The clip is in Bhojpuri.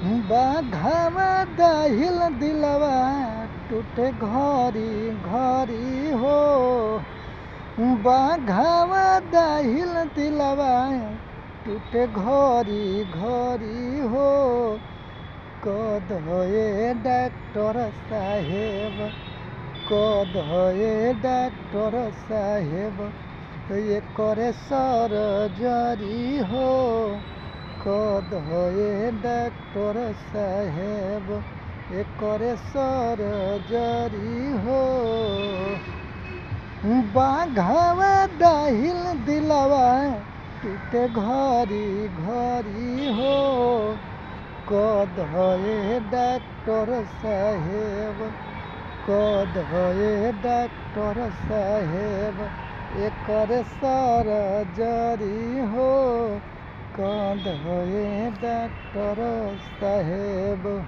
बाघावा दाहिल दिलवा टूटे घरी घरी हो। बाघावा दाहिल दिलवा टूटे घरी घरी हो। कदये डॉक्टर साहेब, कदये डॉक्टर साहेब, ये करे सर्जरी हो। कदये डॉक्टर साहेब, ये करे सर्जरी हो। बाघावा दाहिल दिलवा टूटे घरी घरी हो। कदये डॉक्टर साहेब, कदये डॉक्टर साहेब, एकर सर्जरी हो। कदये डॉक्टर साहेब।